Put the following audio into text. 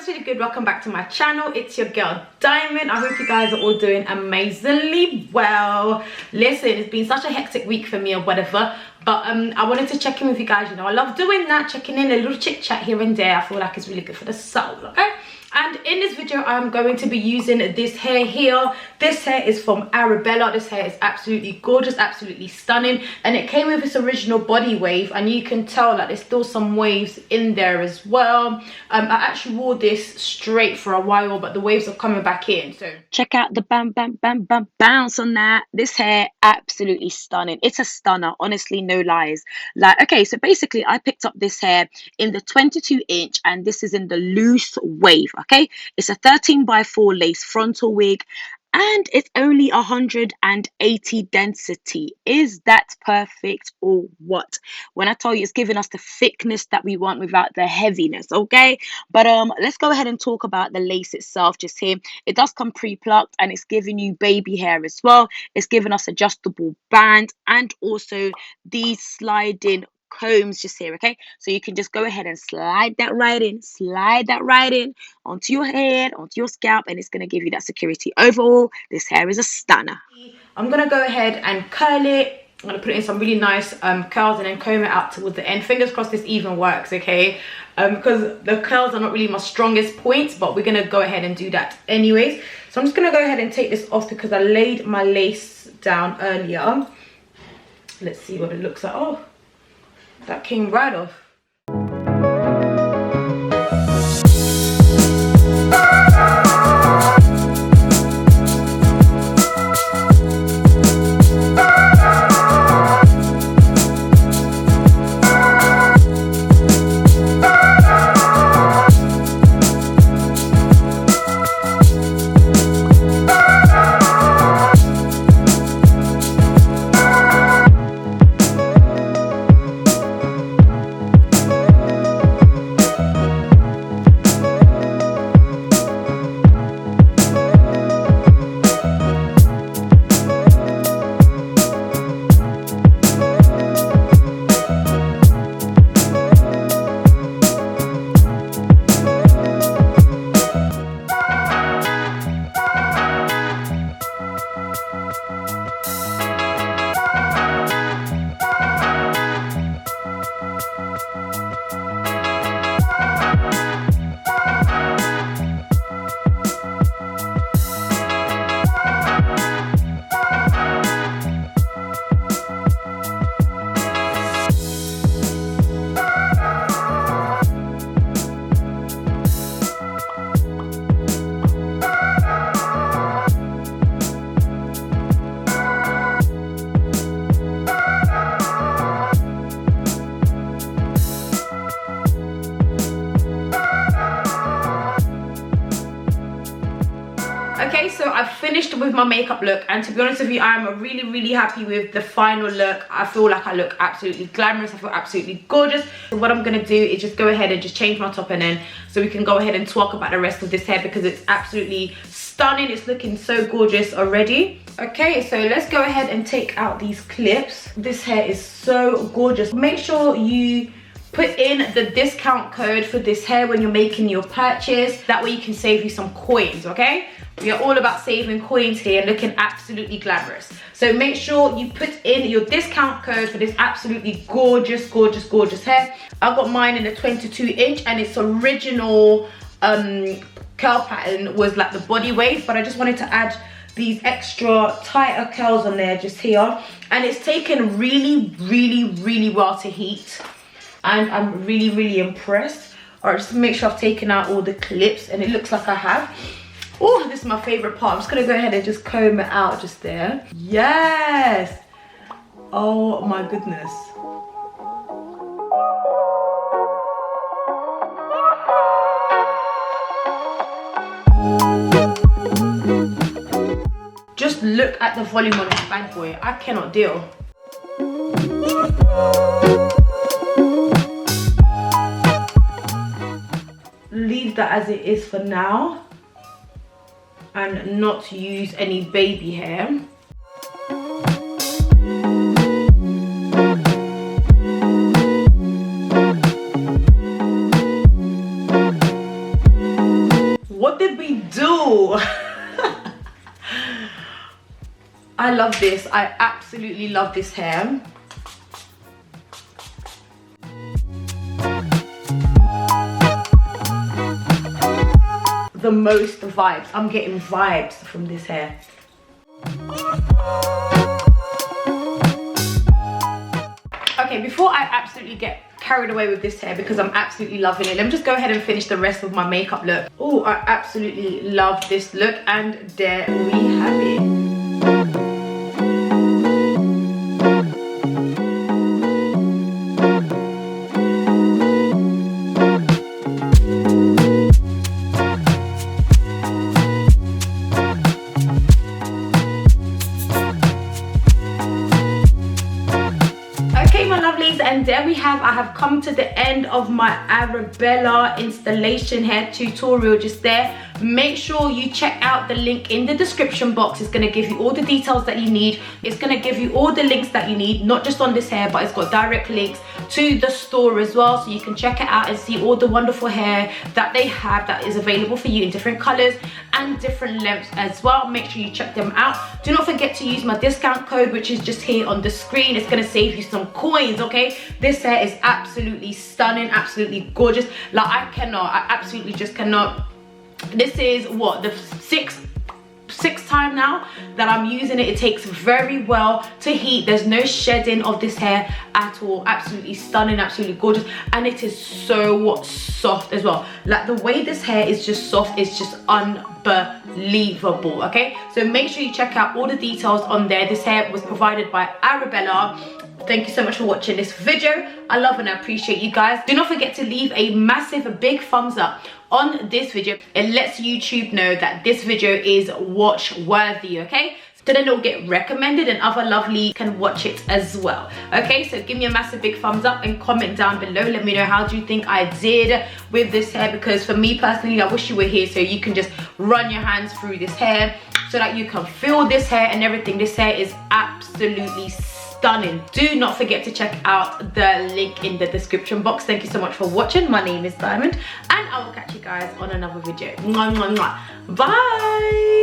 what's really good? Welcome back to my channel. It's your girl Dymund. I hope you guys are all doing amazingly well. Listen, it's been such a hectic week for me or whatever, but I wanted to check in with you guys. You know, I love doing that, checking in, a little chit chat here and there. I feel like it's really good for the soul, okay? And in this video, I'm going to be using this hair here. This hair is from Arabella. This hair is absolutely gorgeous, absolutely stunning. And it came with its original body wave. And you can tell that there's still some waves in there as well. I actually wore this straight for a while, but the waves are coming back in. So check out the bam, bam, bam, bam, bounce on that. This hair, absolutely stunning. It's a stunner, honestly, no lies. Like, okay, so basically, I picked up this hair in the 22-inch, and this is in the loose wave. Okay, it's a 13x4 lace frontal wig, and it's only 180 density. Is that perfect or what? When I tell you, it's giving us the thickness that we want without the heaviness, okay? But let's go ahead and talk about the lace itself just here. It does come pre-plucked, and it's giving you baby hair as well. It's giving us adjustable band and also these sliding combs just here, okay? So you can just go ahead and slide that right in onto your head, onto your scalp, and it's going to give you that security. Overall, this hair is a stunner. I'm going to go ahead and curl it. I'm going to put it in some really nice curls and then comb it out towards the end. Fingers crossed this even works, okay? Because the curls are not really my strongest points, but we're going to go ahead and do that anyways. So I'm just going to go ahead and take this off because I laid my lace down earlier. Let's see what it looks like. Oh, that came right off. Okay, so I've finished with my makeup look, and to be honest with you, I'm really happy with the final look. I feel like I look absolutely glamorous. I feel absolutely gorgeous. So what I'm gonna do is just go ahead and just change my top and then so we can go ahead and talk about the rest of this hair because it's absolutely stunning. It's looking so gorgeous already. Okay, so let's go ahead and take out these clips. This hair is so gorgeous. Make sure you put in the discount code for this hair when you're making your purchase. That way you can save you some coins, okay? We are all about saving coins here and looking absolutely glamorous. So make sure you put in your discount code for this absolutely gorgeous hair. I got mine in the 22-inch, and its original curl pattern was like the body wave, but I just wanted to add these extra tighter curls on there just here. And it's taken really well to heat. And I'm really impressed. Alright, just to make sure I've taken out all the clips, and it looks like I have. Oh, this is my favorite part. I'm just gonna go ahead and just comb it out just there. Yes! Oh my goodness. Just look at the volume on this bad boy. I cannot deal. Leave that as it is for now and not use any baby hair. love this. I absolutely love this hair. The most vibes. I'm getting vibes from this hair. Okay, before I absolutely get carried away with this hair, because I'm absolutely loving it, let me just go ahead and finish the rest of my makeup look. Oh, I absolutely love this look, and there we have it. And there we have, I have come to the end of my Arabella installation hair tutorial just there. Make sure you check out the link in the description box. It's going to give you all the details that you need. It's going to give you all the links that you need, not just on this hair, but it's got direct links to the store as well, so you can check it out and see all the wonderful hair that they have that is available for you in different colors and different lengths as well. Make sure you check them out. Do not forget to use my discount code, which is just here on the screen. It's going to save you some coins, okay? This hair is absolutely stunning, absolutely gorgeous. Like, I absolutely just cannot. This is what, the sixth time now that I'm using it. It takes very well to heat. There's no shedding of this hair at all. Absolutely stunning, absolutely gorgeous, and it is so soft as well. Like, the way this hair is just soft is just unbelievable. Okay, so make sure you check out all the details on there. This hair was provided by Arabella. Thank you so much for watching this video. I love and I appreciate you guys. Do not forget to leave a massive big thumbs up on this video. It lets YouTube know that this video is watch worthy, okay? So then it'll get recommended and other lovely can watch it as well. Okay, so give me a massive big thumbs up and comment down below. Let me know, how do you think I did with this hair? Because for me personally, I wish you were here so you can just run your hands through this hair so that you can feel this hair and everything. This hair is absolutely stunning. Do not forget to check out the link in the description box. Thank you so much for watching. My name is Dymund, and I will catch you guys on another video. Mwah, mwah, mwah. Bye.